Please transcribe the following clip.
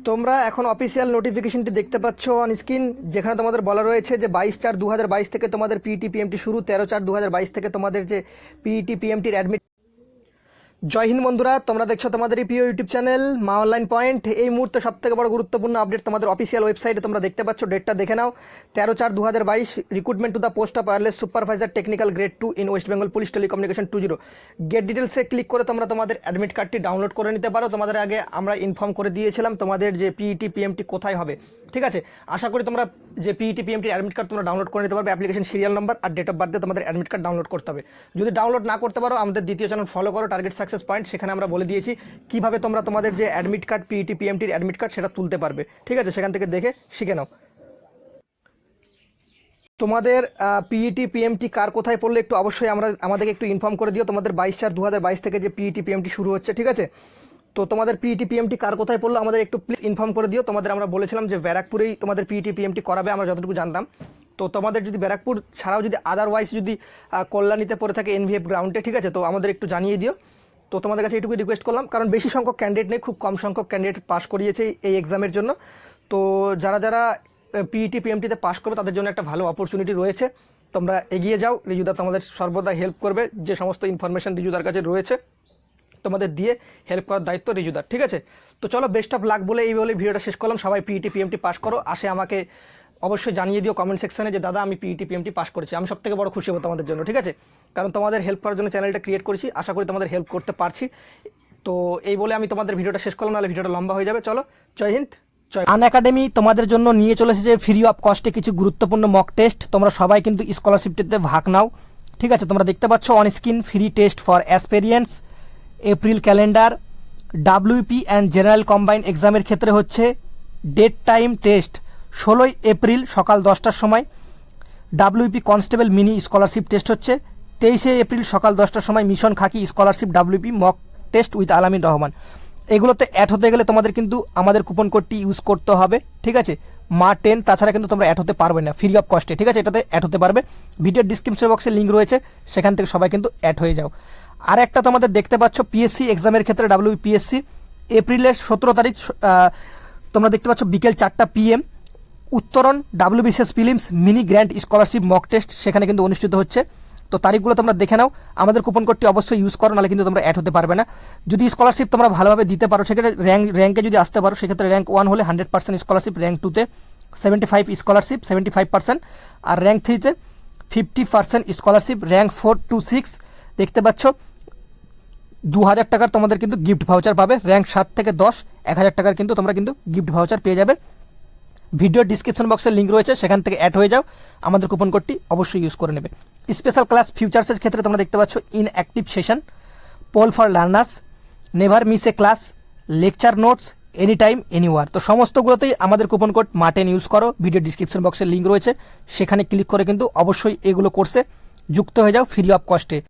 তোমরা এখন অফিসিয়াল নোটিফিকেশনটি দেখতে পাচ্ছ অন স্ক্রিন, যেখানে তোমাদের বলা রয়েছে যে 22/4/2022 থেকে তোমাদের পিইটি পিএমটি শুরু, 13/4/2022 থেকে তোমাদের যে পিইটি পিএমটির অ্যাডমিট। জয় হিন্দ বন্ধুরা, তোমরা দেখছো তোমাদের প্রিয় ইউটিউব চ্যানেল মা অনলাইন পয়েন্ট। এই মুহূর্তে সবথেকে বড় গুরুত্বপূর্ণ আপডেট তোমাদের অফিসিয়াল ওয়েবসাইটে তোমরা দেখতে পাচ্ছ। ডেটটা দেখে নাও, 13/4/2022। Recruitment to the post of wireless supervisor technical grade 2 in West Bengal police telecommunication 20। Get ডিটেলসে ক্লিক করে তোমরা তোমাদের অ্যাডমিট কার্ডটি ডাউনলোড করে নিতে পারো। তোমাদের আগে আমরা ইনফর্ম করে দিয়েছিলাম তোমাদের যে পিইটি পিএমটি কোথায় হবে, ঠিক আছে। আশা করি তোমরা যে পিইটি পিএমটির অ্যাডমিট কার্ড তোমরা ডাউনলোড করে নিতে পারবে। অ্যাপ্লিকেশন সিরিয়াল নাম্বার আর ডেট অফ বার্থে তোমাদের অ্যাডমিট কার্ড ডাউনলোড করতে হবে। যদি ডাউনলোড না করতে পারো, আমাদের দ্বিতীয় চ্যানেল ফলো করো, টার্গেট সাকসেস পয়েন্ট। সেখানে আমরা বলে দিয়েছি কীভাবে তোমরা তোমাদের যে অ্যাডমিট কার্ড পিইটি পিএমটির অ্যাডমিট কার্ড সেটা তুলতে পারবে, ঠিক আছে। সেখান থেকে দেখে শিখে নাও। তোমাদের পিইটি পিএমটি কার কোথায় পড়লে একটু অবশ্যই আমাদেরকে একটু ইনফর্ম করে দিও। তোমাদের 22/4/2022 থেকে যে পিইটি পিএমটি শুরু হচ্ছে, ঠিক আছে। তো তোমাদের পিইটি পিএমটি কার কোথায় পড়লো আমাদের একটু প্লিজ ইনফর্ম করে দিও। তোমাদের আমরা বলেছিলাম যে ব্যারাকপুরেই তোমাদের পিইটি পিএমটি করাবে, আমরা যতটুকু জানতাম। তো তোমাদের যদি ব্যারাকপুর ছাড়াও যদি আদারওয়াইজ যদি কল্যাণীতে পড়ে থাকে এনভিএফ গ্রাউন্ডে, ঠিক আছে, তো আমাদের একটু জানিয়ে দিও। তো তোমাদের কাছে এইটুকু রিকোয়েস্ট করলাম, কারণ বেশি সংখ্যক ক্যান্ডিডেট নেই, খুব কম সংখ্যক ক্যান্ডিডেট পাস করিয়েছে এই এক্সামের জন্য। তো যারা যারা পিইটি পিএমটিতে পাস করবে তাদের জন্য একটা ভালো অপরচুনিটি রয়েছে। তোমরা এগিয়ে যাও, রিজুদা তোমাদের সর্বদা হেল্প করবে। যে সমস্ত ইনফরমেশান রিজুদার কাছে রয়েছে তোমাদের দিয়ে হেল্প করার দায়িত্ব রিজুদার, ঠিক আছে। তো চলো, বেস্ট অফ লাক বলে এই বলে ভিডিওটা শেষ করলাম। সবাই পিইটি পিএমটি পাস করো, আসে আমাকে অবশ্যই জানিয়ে দিও কমেন্ট সেকশনে যে দাদা আমি পিইটি পিএমটি পাস করেছি। আমি সবথেকে বড় খুশি হবো তোমাদের জন্য, ঠিক আছে, কারণ তোমাদের হেল্প করার জন্য চ্যানেলটা ক্রিয়েট করেছি। আশা করি তোমাদের হেল্প করতে পারছি। তো এই বলে আমি তোমাদের ভিডিওটা শেষ করলাম, নাহলে ভিডিওটা লম্বা হয়ে যাবে। চলো, জয় হিন্দ। আনএকাডেমি তোমাদের জন্য নিয়ে চলে এসেছে ফ্রি অফ কস্টে কিছু গুরুত্বপূর্ণ মক টেস্ট। তোমরা সবাই কিন্তু স্কলারশিপটিতে ভাগ নাও, ঠিক আছে। তোমরা দেখতে পাচ্ছ on screen free test for experience, April calendar, WP and general combined এক্সামের ক্ষেত্রে হচ্ছে ডেট টাইম টেস্ট 16ই এপ্রিল সকাল 10টার সময়। WP constable mini scholarship test হচ্ছে 23শে এপ্রিল সকাল 10টার সময়। Mission khaki scholarship WP mock test with Alamin Rahman. এগুলোতে অ্যাড হতে গেলে তোমাদের কিন্তু আমাদের কুপন কোডটি ইউজ করতে হবে, ঠিক আছে, মা 10। তাছাড়া কিন্তু তোমরা অ্যাড হতে পারবে না ফ্রি অফ কস্টে, ঠিক আছে। এটাতে অ্যাড হতে পারবে, ভিডিওর ডিসক্রিপশন বক্সে লিঙ্ক রয়েছে, সেখান থেকে সবাই কিন্তু অ্যাড হয়ে যাও। আর একটা তোমাদের দেখতে পাচ্ছ পিএসসি এক্সামের ক্ষেত্রে ডাব্লিউপিএসসি এপ্রিলের 17 তারিখ তোমরা দেখতে পাচ্ছ বিকেল 4টা PM উত্তরণ WBCS ফিলিমস mini grand scholarship mock test সেখানে কিন্তু অনুষ্ঠিত হচ্ছে। তো তারিখগুলো তোমরা দেখে নাও, আমাদের কুপন কোডটি অবশ্যই ইউজ করো, নাহলে কিন্তু তোমরা অ্যাড হতে পারবে না। যদি স্কলারশিপ তোমরা ভালোভাবে দিতে পারো, সেক্ষেত্রে র্যাঙ্কে যদি আসতে পারো, সেক্ষেত্রে র্যাঙ্ক 1 হলে 100% স্কলারশিপ, র্যাঙ্ক 2তে 75 স্কলারশিপ 75%, আর র্যাঙ্ক 3তে 50% স্কলারশিপ, র্যাঙ্ক 4 to 6 দেখতে পাচ্ছ 2000 টাকার তোমাদের কিন্তু গিফট ভাউচার পাবে। র্যাঙ্ক 7 থেকে 10 1000 টাকার কিন্তু তোমরা কিন্তু গিফট ভাউচার পেয়ে যাবে। ভিডিওর ডিসক্রিপশন বক্সে লিঙ্ক রয়েছে, সেখান থেকে অ্যাড হয়ে যাও, আমাদের কুপন কোডটি অবশ্যই ইউজ করে নেবে। স্পেশাল ক্লাস ফিউচার্সের ক্ষেত্রে তোমরা দেখতে পাচ্ছ in active session, poll for learners, never miss a class, lecture notes, any time anywhere. তো সমস্তগুলোতেই আমাদের কুপন কোড মা10 ইউজ করো। ভিডিও ডিসক্রিপশন বক্সে লিঙ্ক রয়েছে, সেখানে ক্লিক করে কিন্তু অবশ্যই এগুলো কোর্সে যুক্ত হয়ে যাও ফ্রি অফ কস্টে।